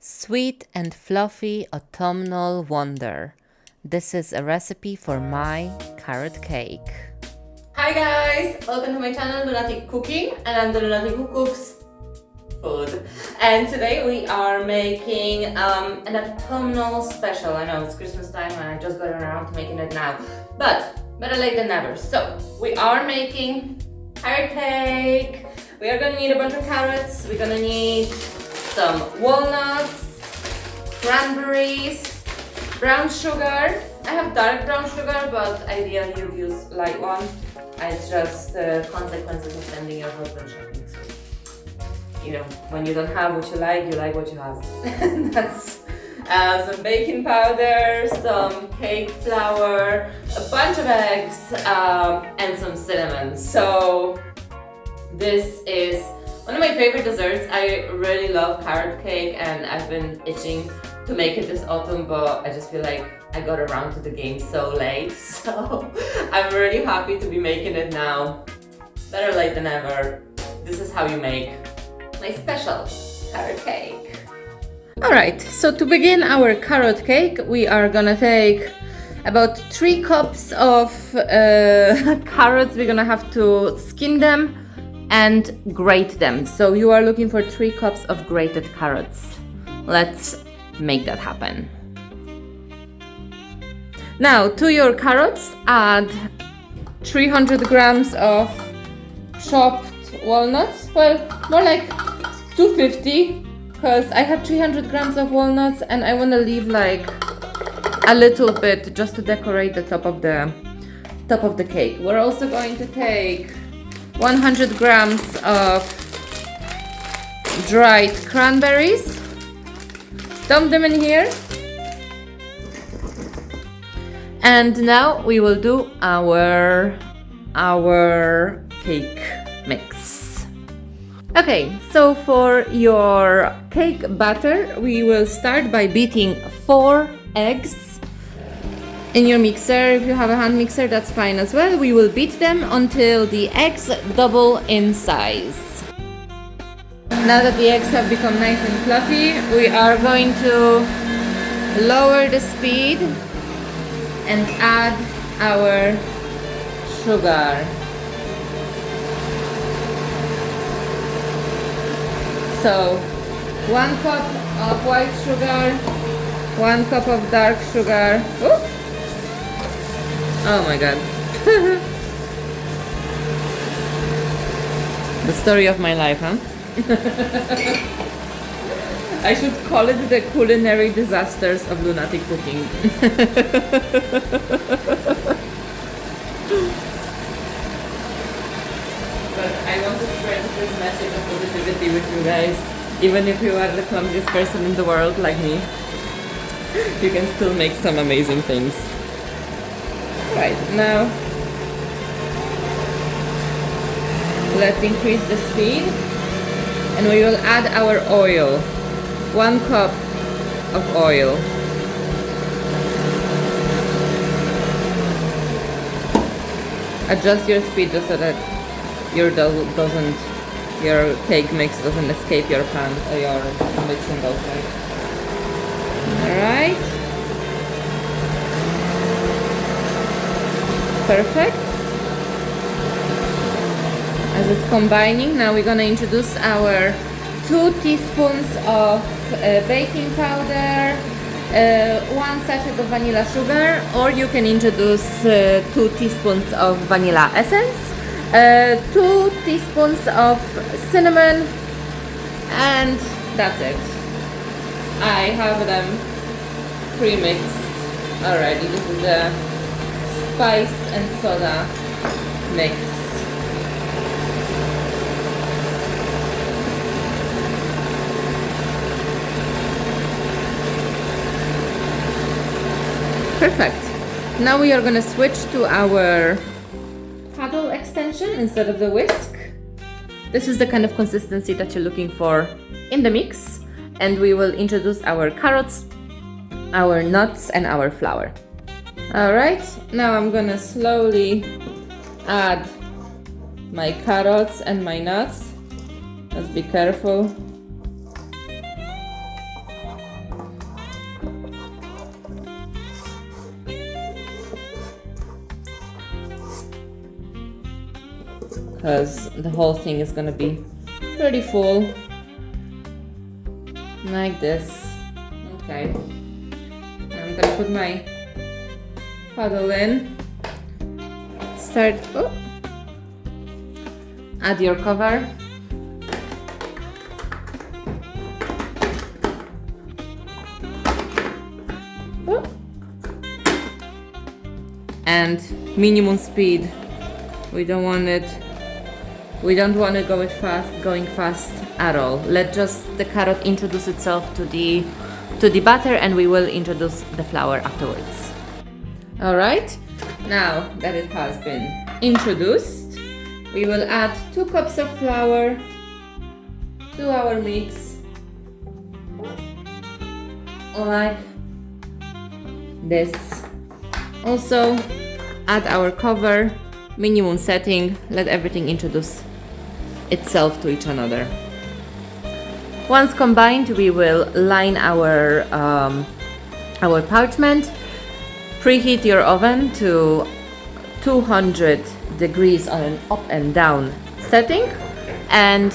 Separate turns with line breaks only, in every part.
Sweet and fluffy autumnal wonder. This is a recipe for my carrot cake.
Hi guys! Welcome to my channel Lunatic Cooking, and I'm the Lunatic who cooks food. And today we are making an autumnal special. I know it's Christmas time and I just got around to making it now, but better late than never. So we are making carrot cake. We are gonna need a bunch of carrots. We're gonna need some walnuts, cranberries, brown sugar. I have dark brown sugar, but ideally you'd use light one. It's just the consequences of sending your husband shopping. So, you know, when you don't have what you like what you have. That's some baking powder, some cake flour, a bunch of eggs, and some cinnamon. So this is one of my favorite desserts. I really love carrot cake and I've been itching to make it this autumn, but I just feel like I got around to the game so late. So I'm really happy to be making it now. Better late than never. This is how you make my special carrot cake. Alright, so to begin our carrot cake, we are gonna take about 3 cups of carrots. We're gonna have to skin them and grate them. So you are looking for 3 cups of grated carrots. Let's make that happen. Now to your carrots, add 300 grams of chopped walnuts. Well, more like 250, because I have 300 grams of walnuts and I want to leave like a little bit just to decorate the top of the cake. We're also going to take 100 grams of dried cranberries. Dump them in here. And now we will do our cake mix. Okay, so for your cake batter, we will start by beating 4 eggs in your mixer. If you have a hand mixer, that's fine as well. We will beat them until the eggs double in size. Now that the eggs have become nice and fluffy, we are going to lower the speed and add our sugar. So 1 cup of white sugar, 1 cup of dark sugar. Ooh. Oh my god. The story of my life, huh? I should call it the culinary disasters of lunatic cooking. But I want to spread this message of positivity with you guys. Even if you are the clumsiest person in the world like me, you can still make some amazing things. Right, now let's increase the speed and we will add our oil. 1 cup of oil. Adjust your speed just so that your cake mix doesn't escape your pan or your mixing bowl side. Alright. Perfect. As it's combining, now we're gonna introduce our 2 teaspoons of baking powder, 1 sachet of vanilla sugar, or you can introduce 2 teaspoons of vanilla essence, 2 teaspoons of cinnamon, and that's it. I have them pre-mixed already. This is the spice and soda mix. Perfect. Now we are going to switch to our paddle extension instead of the whisk. This is the kind of consistency that you're looking for in the mix. And we will introduce our carrots, our nuts, and our flour. Alright, now I'm going to slowly add my carrots and my nuts. Let's be careful. because the whole thing is gonna be pretty full. Like this. Okay. I'm gonna put my paddle in. Start. Oh. Add your cover. Oh. And minimum speed. We don't want it going fast at all. Let just the carrot introduce itself to the batter, and we will introduce the flour afterwards. All right, now that it has been introduced, we will add 2 cups of flour to our mix, like this. Also, add our cover, minimum setting, let everything introduce itself to each another. Once combined, we will line our parchment. Preheat your oven to 200 degrees on an up and down setting, and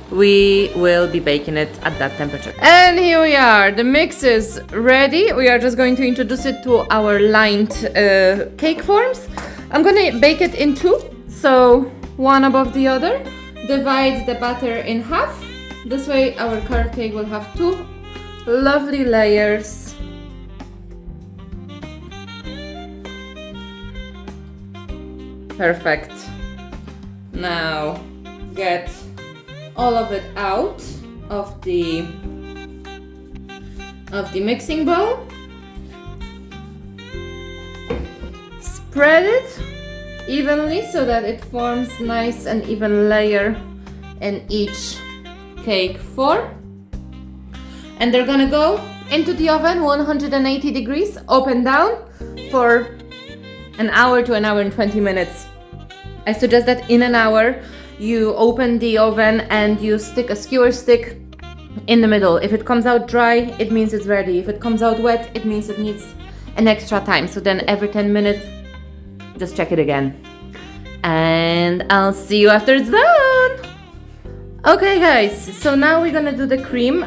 we will be baking it at that temperature. And here we are, the mix is ready. We are just going to introduce it to our lined cake forms. I'm gonna bake it in 2, so one above the other. Divide the batter in half. This way our carrot cake will have 2 lovely layers. Perfect. Now get all of it out of the mixing bowl. Spread it evenly so that it forms nice and even layer in each cake form. And they're gonna go into the oven 180 degrees up and down for an hour to an hour and 20 minutes. I suggest that in an hour you open the oven and you stick a skewer stick in the middle. If it comes out dry, it means it's ready. If it comes out wet, it means it needs an extra time. So then every 10 minutes, just check it again. And I'll see you after it's done. Okay guys, so now we're gonna do the cream.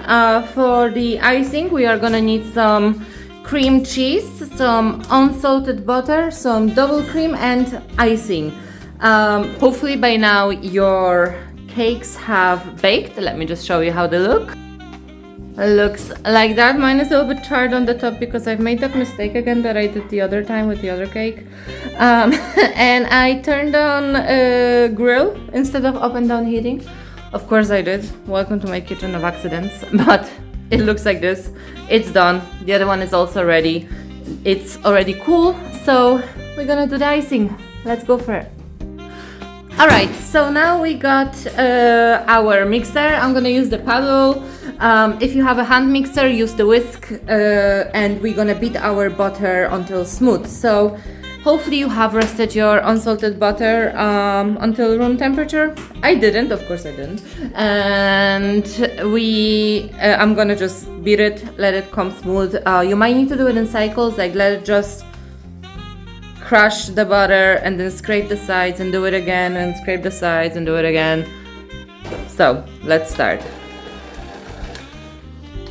For the icing, we are gonna need some cream cheese, some unsalted butter, some double cream, and icing. Hopefully by now your cakes have baked. Let me just show you how they look. It looks like that. Mine is a little bit charred on the top because I've made that mistake again that I did the other time with the other cake. And I turned on a grill instead of up and down heating. Of course I did. Welcome to my kitchen of accidents. But it looks like this. It's done. The other one is also ready. It's already cool. So we're gonna do the icing. Let's go for it. Alright, so now we got our mixer. I'm gonna use the paddle. If you have a hand mixer, use the whisk, and we're gonna beat our butter until smooth. So hopefully you have roasted your unsalted butter until room temperature. I didn't, of course I didn't. And I'm gonna just beat it, let it come smooth. You might need to do it in cycles, like let it just crush the butter and then scrape the sides and do it again and scrape the sides and do it again. So let's start.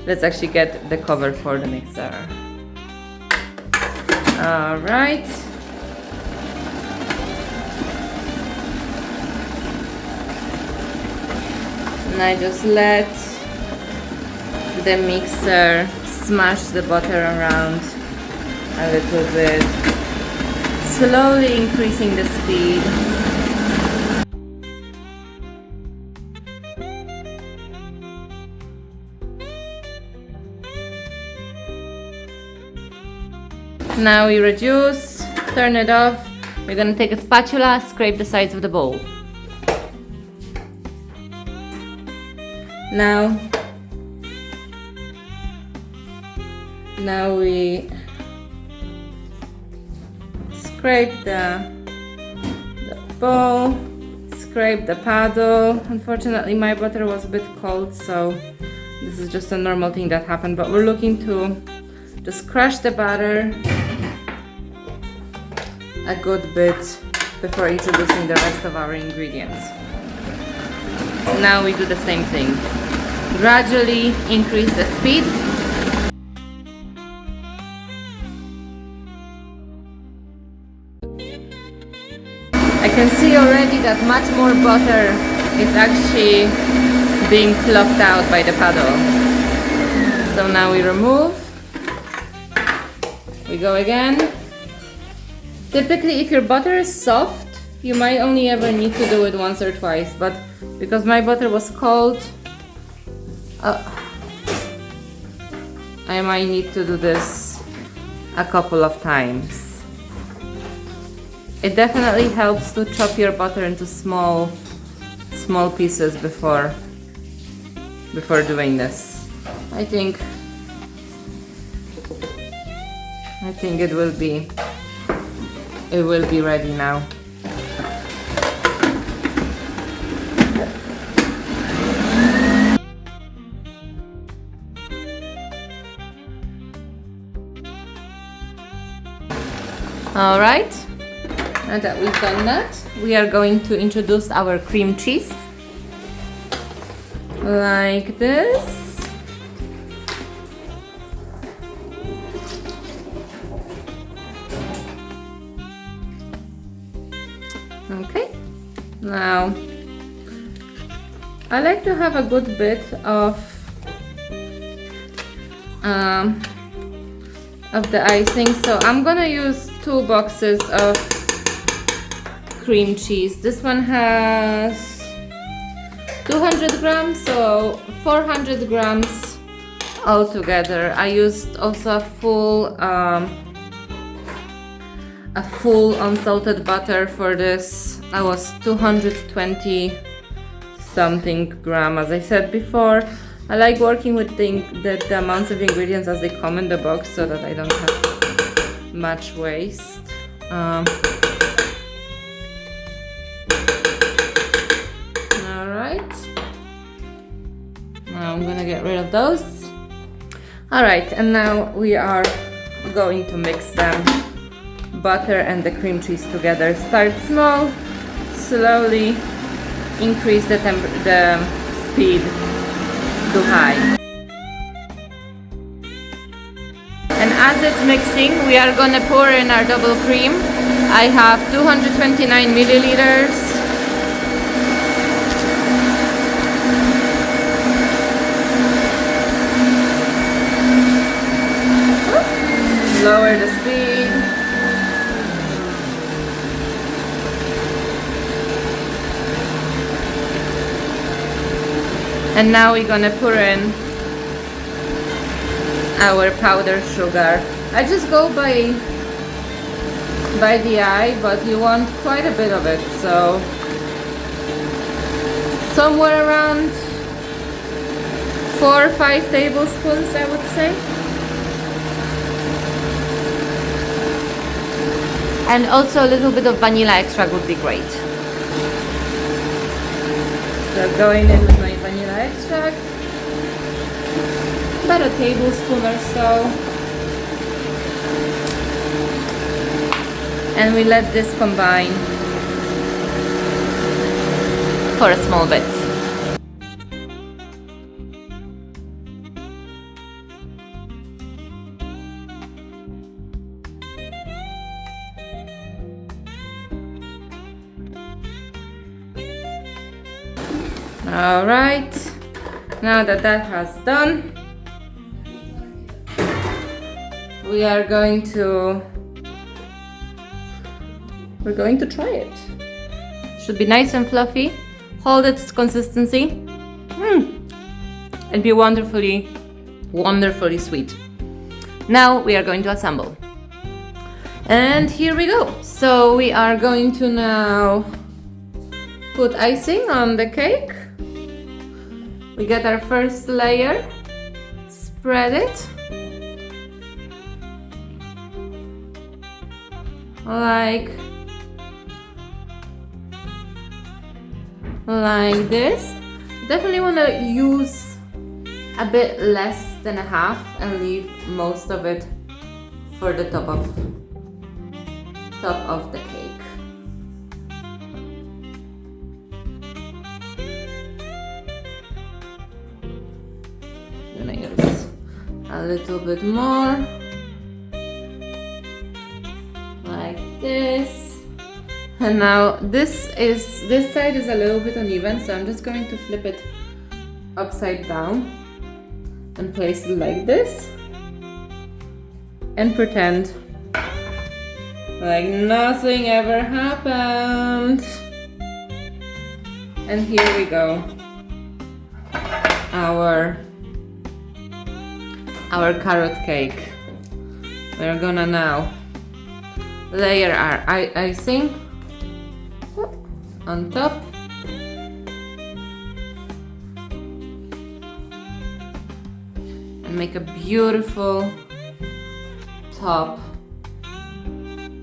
Let's actually get the cover for the mixer. All right. And I just let the mixer smash the butter around a little bit, slowly increasing the speed. Now we reduce, turn it off. We're gonna take a spatula, scrape the sides of the bowl. Now we scrape the bowl, scrape the paddle. Unfortunately, my butter was a bit cold, so this is just a normal thing that happened, but we're looking to just crush the batter a good bit before introducing the rest of our ingredients. Now we do the same thing. Gradually increase the speed. I can see already that much more butter is actually being fluffed out by the paddle. So now we remove. We go again. Typically, if your butter is soft, you might only ever need to do it once or twice, but because my butter was cold, I might need to do this a couple of times. It definitely helps to chop your butter into small pieces before doing this. I think it will be ready now. All right, now that we've done that, we are going to introduce our cream cheese like this. Okay, now I like to have a good bit of the icing, so I'm gonna use 2 boxes of cream cheese. This one has 200 grams, so 400 grams altogether. I used also a full unsalted butter for this. That was 220 something gram. As I said before, I like working with the amounts of ingredients as they come in the box so that I don't have much waste. Alright. Now I'm gonna get rid of those. Alright, and now we are going to mix them, butter and the cream cheese together. Start small, slowly increase the speed to high. And as it's mixing, we are gonna pour in our double cream. I have 229 milliliters. Lower the speed. And now we're gonna pour in our powdered sugar. I just go by the eye, but you want quite a bit of it, so somewhere around 4 or 5 tablespoons, I would say. And also a little bit of vanilla extract would be great. So going in with my vanilla extract, about a tablespoon or so. And we let this combine for a small bit. All right, now that has done, we are going to try it. Should be nice and fluffy. Hold its consistency. And be wonderfully sweet. Now we are going to assemble. And here we go. So we are going to now put icing on the cake. We get our first layer, spread it like this. Definitely want to use a bit less than a half and leave most of it for the top of the cake. A little bit more. Like this. And now this side is a little bit uneven, so I'm just going to flip it upside down and place it like this and pretend like nothing ever happened. And here we go. Our carrot cake. We're gonna now layer our icing on top. And make a beautiful top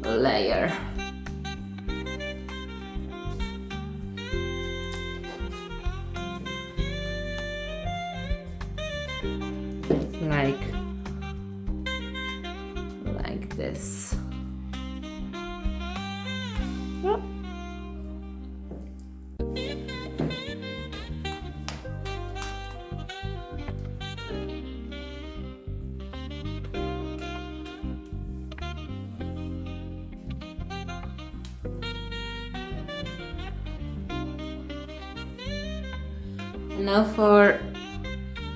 layer. Like this. Now for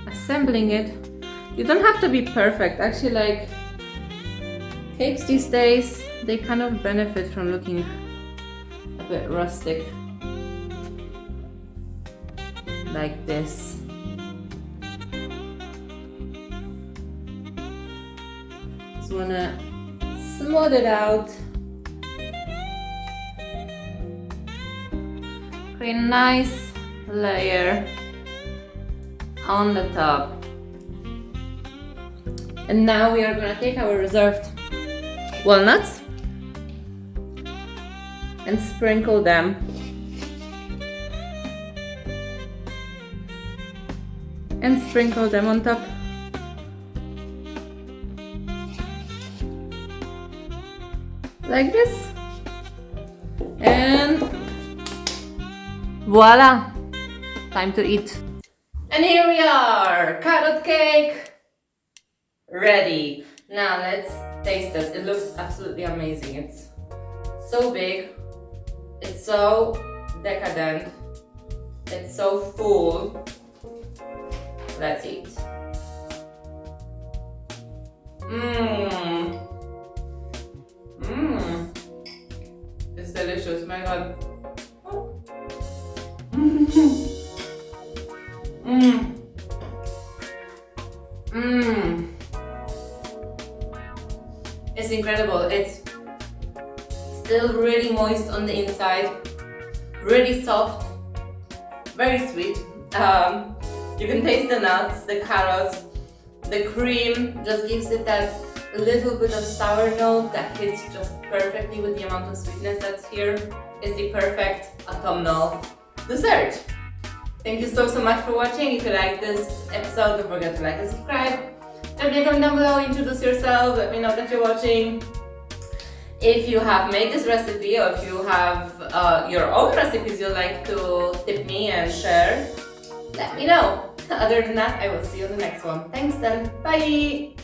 assembling it, you don't have to be perfect. Actually, like cakes these days, they kind of benefit from looking a bit rustic, like this. Just wanna smooth it out. Create a nice layer on the top. And now we are gonna take our reserved walnuts and sprinkle them on top. Like this. And voila! Time to eat. And here we are! Carrot cake ready. Now let's taste this. It looks absolutely amazing. It's so big. It's so decadent. It's so full. Let's eat. It's delicious, my god. It's incredible. It's still really moist on the inside, really soft, very sweet. You can taste the nuts, the carrots, the cream just gives it that little bit of sour note that hits just perfectly with the amount of sweetness that's here. It's the perfect autumnal dessert. Thank you so much for watching. If you like this episode, don't forget to like and subscribe. Drop me a comment down below, introduce yourself, let me know that you're watching. If you have made this recipe or if you have your own recipes you'd like to tip me and share, let me know. Other than that, I will see you in the next one. Thanks then, bye!